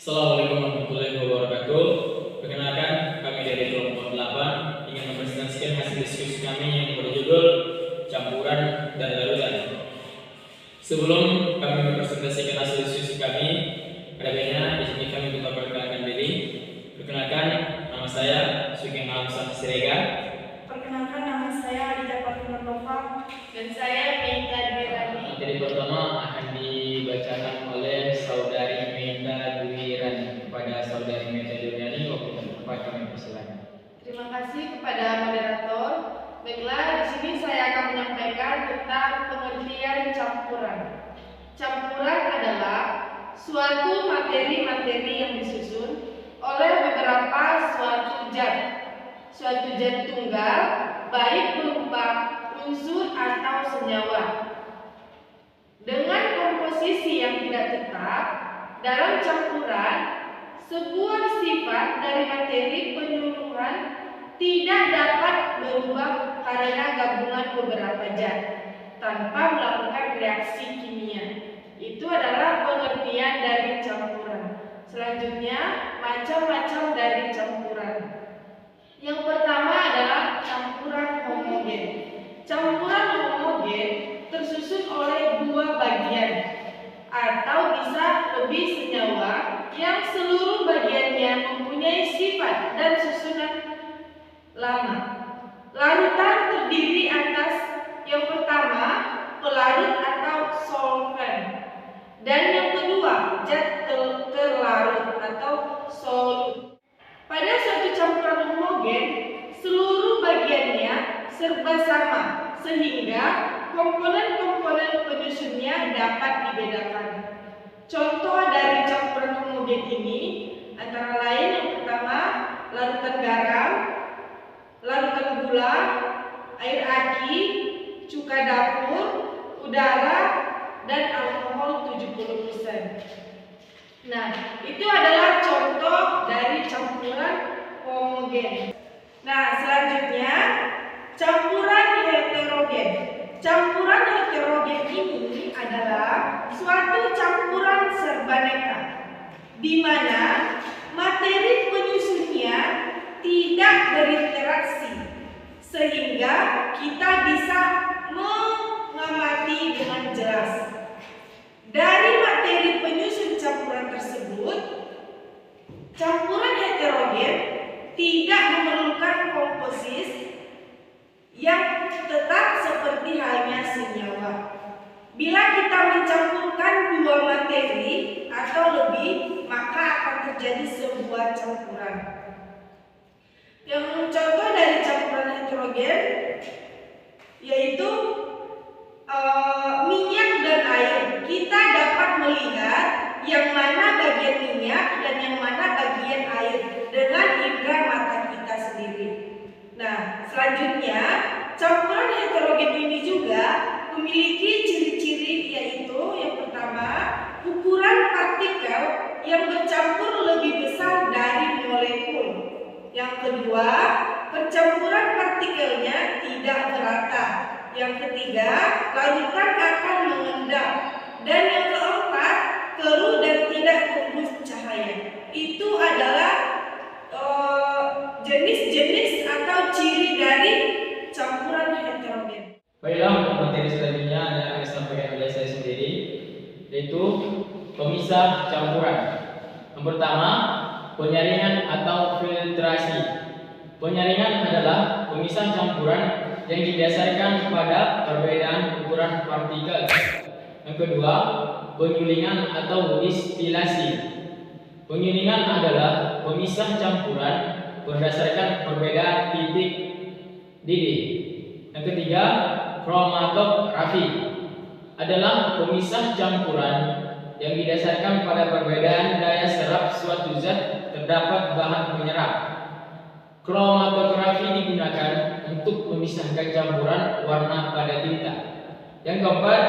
Assalamualaikum warahmatullahi wabarakatuh. Perkenalkan, kami dari kelompok 8 ingin mempresentasikan hasil diskusi kami yang berjudul campuran dan larutan. Sebelum kami mempresentasikan hasil diskusi kami, pada baiknya di sini kami buka perkenalkan diri. Perkenalkan, nama saya Sugeng Alamsah Sirega. Perkenalkan, nama saya Alida Fatimah Nova dan saya Meita Dwirani. Materi pertama akan dibacakan oleh Saudari Meita Dwirani. Kepada Saudari Meita Dwirani, waktu dan tempat kami persilakan. Terima kasih kepada moderator. Baiklah, di sini saya akan menyampaikan tentang pengertian campuran. Campuran adalah suatu materi-materi yang disusun oleh beberapa suatu zat tunggal, baik berupa unsur atau senyawa. Dengan komposisi yang tidak tetap, dalam campuran, sebuah sifat dari materi penyuluhan tidak dapat berubah karena gabungan beberapa zat tanpa melakukan reaksi kimia. Itu adalah pengertian dari campuran. Selanjutnya, macam-macam dari campuran. Yang pertama adalah campuran homogen. Campuran homogen tersusun oleh dua bagian atau bisa lebih senyawa yang seluruh bagiannya mempunyai sifat dan susunan lama. Larutan terdiri atas yang pertama pelarut atau solvent dan yang kedua zat terlarut atau solut. Pada suatu campuran homogen, seluruh bagiannya serba sama sehingga komponen-komponen penyusunnya dapat dibedakan. Contoh dari campuran homogen ini antara lain yang pertama larutan garam, larutan gula, air aki, cuka dapur, udara, dan alkohol 70%. Nah, itu adalah contoh dari campuran homogen. Nah, selanjutnya campuran heterogen. Campuran heterogen ini adalah suatu campuran serbaneka di mana materi penyusunnya tidak berinteraksi sehingga kita bisa mengamati dengan jelas. Dari materi penyusun campuran tersebut, campuran heterogen tidak memerlukan komposisi yang tetap seperti halnya senyawa. Bila kita mencampurkan dua materi atau lebih, maka akan terjadi sebuah campuran. Yang contoh dari campuran heterogen yaitu minyak dan air. Kita dapat melihat yang mana bagian minyak dan yang mana bagian air dengan indera mata kita sendiri. Nah, selanjutnya campuran heterogen ini juga memiliki ciri-ciri yaitu yang pertama, ukuran partikel yang bercampur lebih besar dari molekul. Yang kedua, percampuran partikelnya tidak merata. Yang ketiga, larutan akan mengendap. Dan yang keempat, keruh dan tidak tembus cahaya. Itu adalah jenis-jenis atau ciri dari campuran heterogen. Baiklah, untuk materi selanjutnya yang akan disampaikan oleh saya sendiri, yaitu pemisah campuran. Yang pertama, penyaringan atau filtrasi. Penyaringan adalah pemisah campuran yang didasarkan pada perbedaan ukuran partikel. Yang kedua, penyulingan atau distilasi. Penyulingan adalah pemisah campuran berdasarkan perbedaan titik didih. Yang ketiga, kromatografi adalah pemisah campuran yang didasarkan pada perbedaan daya serap suatu zat terdapat bahan penyerap. Kromatografi digunakan untuk memisahkan campuran warna pada tinta. Yang keempat,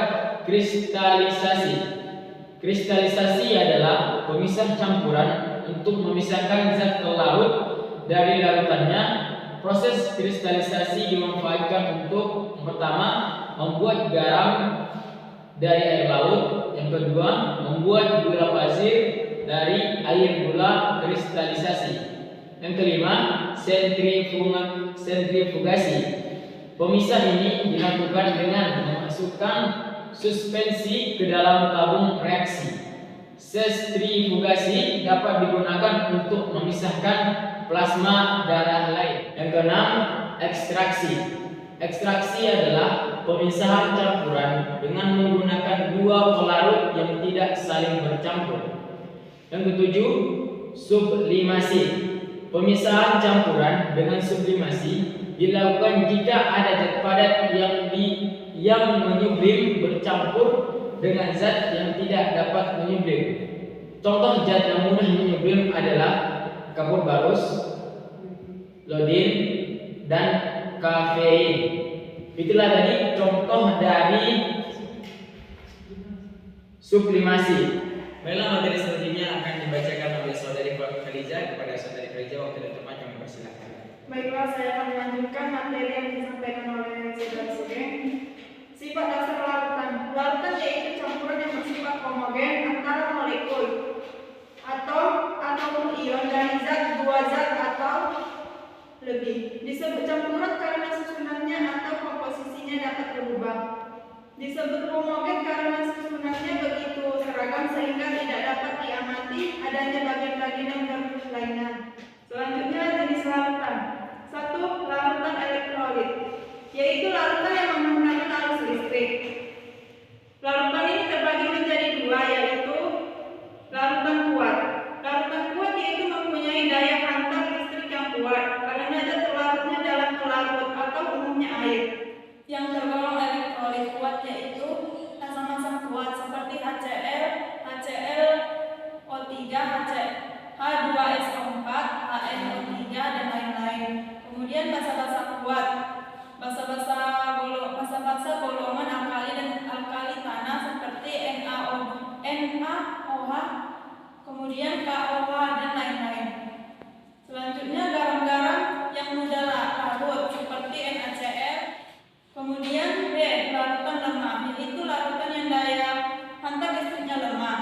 kristalisasi. Kristalisasi adalah pemisah campuran untuk memisahkan zat larut dari larutannya. Proses kristalisasi dimanfaatkan untuk yang pertama, membuat garam dari air laut. Yang kedua, membuat gula pasir dari air gula kristalisasi. Yang kelima, sentrifugasi. Pemisah ini dilakukan dengan memasukkan suspensi ke dalam tabung reaksi. Sentrifugasi dapat digunakan untuk memisahkan plasma darah lain. Yang keenam, ekstraksi. Ekstraksi adalah pemisahan campuran dengan menggunakan dua pelarut yang tidak saling bercampur. Yang ketujuh, sublimasi. Pemisahan campuran dengan sublimasi dilakukan jika ada zat padat yang menyublim bercampur dengan zat yang tidak dapat menyublim. Contoh zat yang mudah menyublim adalah kapur barus, iodin, dan kafein. Itulah tadi contoh dari sublimasi. Baiklah, materi selanjutnya akan dibacakan oleh saudari Khaliza. Kepada saudari Khaliza, waktu dan tempat kami persilakan. Baiklah, saya akan melanjutkan materi yang disampaikan oleh saudara Sugeng. Sifat dasar larutan. Larutan yaitu campuran yang bersifat homogen antara molekul ataupun ion dari zat, dua zat atau lebih. Disebut campuran karena susunannya atau komposisinya dapat berubah. Disebut homogen karena susunannya begitu seragam sehingga tidak dapat diamati adanya bagian-bagian yang berlainan. Selanjutnya, jenis larutan. 1. Larutan elektrolit, yaitu larutan yang menggunakan arus listrik. Larutan ini terbagi menjadi dua, yaitu larutan kuat. Larutan kuat yaitu mempunyai daya hantar listrik yang kuat karena zat terlarutnya dalam pelarut atau umumnya air. Yang tergolong elektrolit kuat yaitu asam-asam kuat seperti HCl, HClO3, H2SO4, HNO3 dan lain-lain. Kemudian basa-basa kuat, basa-basa golongan alkali dan alkali tanah seperti NaOH, kemudian KOH dan lain-lain. Selanjutnya garam-garam yang mudah larut seperti NaCl. Kemudian B, larutan lemah, yaitu larutan yang daya hantar listriknya lemah,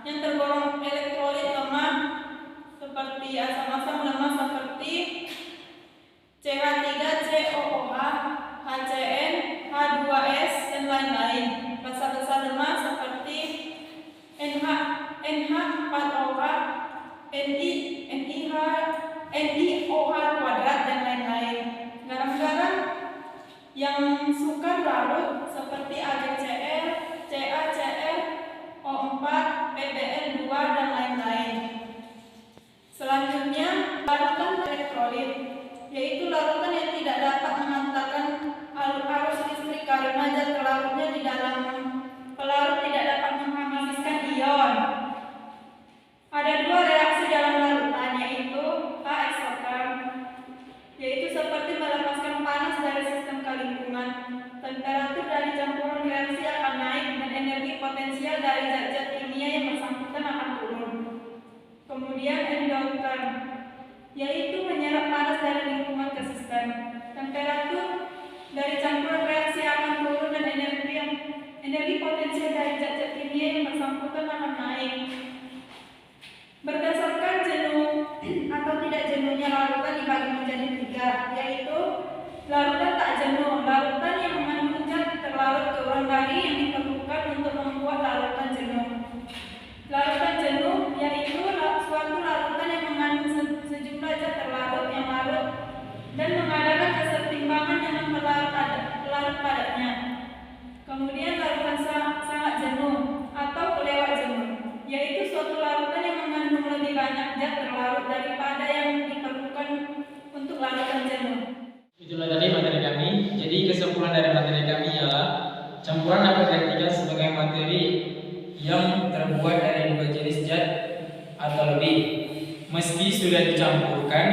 yang tergolong elektrolit lemah seperti asam-asam lemah seperti CH3COOH, HCN, H2S dan lain-lain. Basa-basa lemah seperti NH4OH, NiOH kuadrat dan lain-lain. Garam-garam yang sukar larut seperti AgCl, CaCl, O4, PbN2 dan lain-lain. Selanjutnya, larutan elektrolit, yaitu larutan yang tidak dapat mengantarkan arus listrik karena zat pelarutnya di dalam pelarut tidak dapat menghabiskan ion. Ada dua reaksi dalam larutan, yaitu H-eksoter, yaitu seperti melepaskan panas dari sistem kelingkungan. Temperatur dari campuran reaksi akan naik dan energi potensial dari zat-zat kimia yang bersangkutan akan turun. Kemudian endotherm, yaitu menyerap panas dari lingkungan ke sistem. Temperatur dari campuran reaksi akan turun dan energi potensial dari zat-zat kimia yang bersangkutan akan naik. Berdasarkan jenuh atau tidak jenuhnya larutan dibagi menjadi tiga, yaitu larutan tak jenuh, larutan yang mengandung zat terlarut keluar dari yang diperlukan untuk membuat larutan jenuh. Larutan jenuh yaitu suatu larutan yang mengandung sejumlah zat terlarut yang larut dan mengadakan kesetimbangan dengan pelarut padatnya. Kemudian larutan sangat jenuh atau kelewat jenuh, yaitu suatu larutan yang mengandung lebih banyak zat terlarut daripada yang diperlukan untuk larutan jenuh. Itulah tadi materi kami. Jadi kesimpulan dari materi kami ialah campuran dapat diartikan sebagai materi yang terbuat dari dua jenis zat atau lebih. Meski sudah dicampurkan,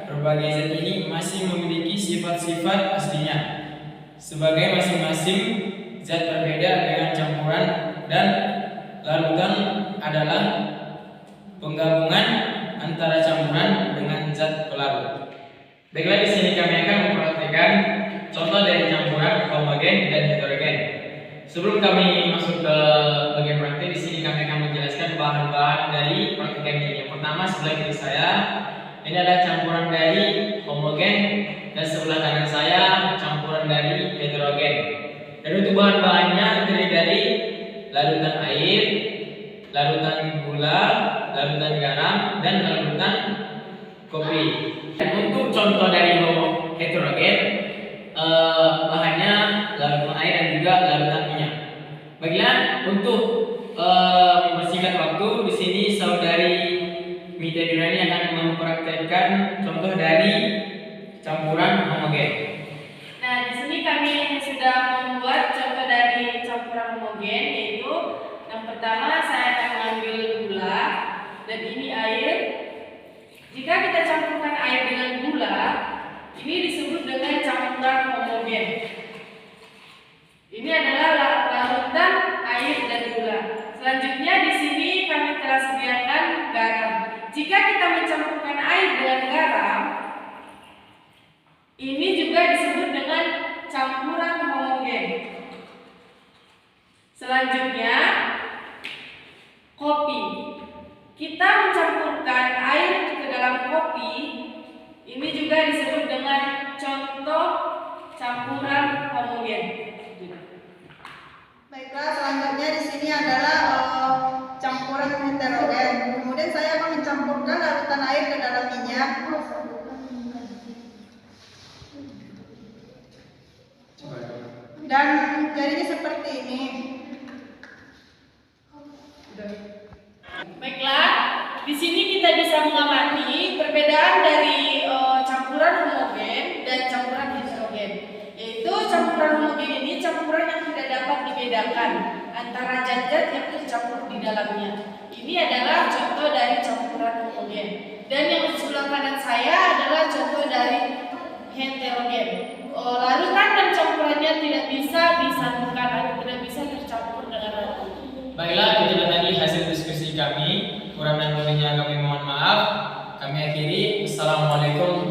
berbagai zat ini masih memiliki sifat-sifat aslinya. Sebagai masing-masing zat berbeda dengan campuran, dan larutan adalah penggabungan antara campuran dengan zat pelarut. Baiklah, di sini kami akan mempraktikkan contoh dari campuran homogen dan heterogen. Sebelum kami masuk ke bagian praktik, di sini kami akan menjelaskan bahan-bahan dari praktik pertama sebelah kiri saya ini adalah campuran dari homogen, dan sebelah kanan saya campuran dari heterogen. Dan untuk bahan-bahannya terdiri dari larutan air, larutan gula, larutan garam, dan larutan kopi. Dan untuk contoh dari heterogen, bahannya larutan air dan juga larutan minyak. Baiklah, untuk mempersingkat waktu, di sini saudari Mita Durani akan mempraktekkan contoh dari campuran homogen. Nah, di sini kami sudah membuat contoh dari campuran homogen, yaitu yang pertama saya akan mengambil gula dan ini air. Jika kita campurkan air dengan gula, ini disebut dengan campuran homogen. Ini adalah larutan air dan gula. Selanjutnya di sini kami telah sediakan garam. Jika kita mencampurkan air dengan garam, ini juga disebut dengan campuran homogen. Selanjutnya, kopi. Kita mencampurkan air ke dalam kopi, ini juga disebut dengan contoh campuran homogen. Baiklah, selanjutnya di sini adalah campuran heterogen. Kemudian saya akan mencampurkan larutan air ke dalam minyak. Dan jadinya seperti ini. Baiklah, di sini kita bisa mengamati perbedaan dari campuran homogen dan campuran heterogen. Yaitu campuran homogen ini campuran yang tidak dapat dibedakan antara zat-zat yang tercampur di dalamnya. Ini adalah contoh dari campuran homogen. Dan yang di sebelah kanan saya adalah contoh dari heterogen. Larutan dan campurannya tidak bisa disatukan atau tidak bisa tercampur dengan rata. Baiklah, itulah tadi hasil diskusi kami. Kurang dan lebihnya kami mohon maaf. Kami akhiri. Assalamualaikum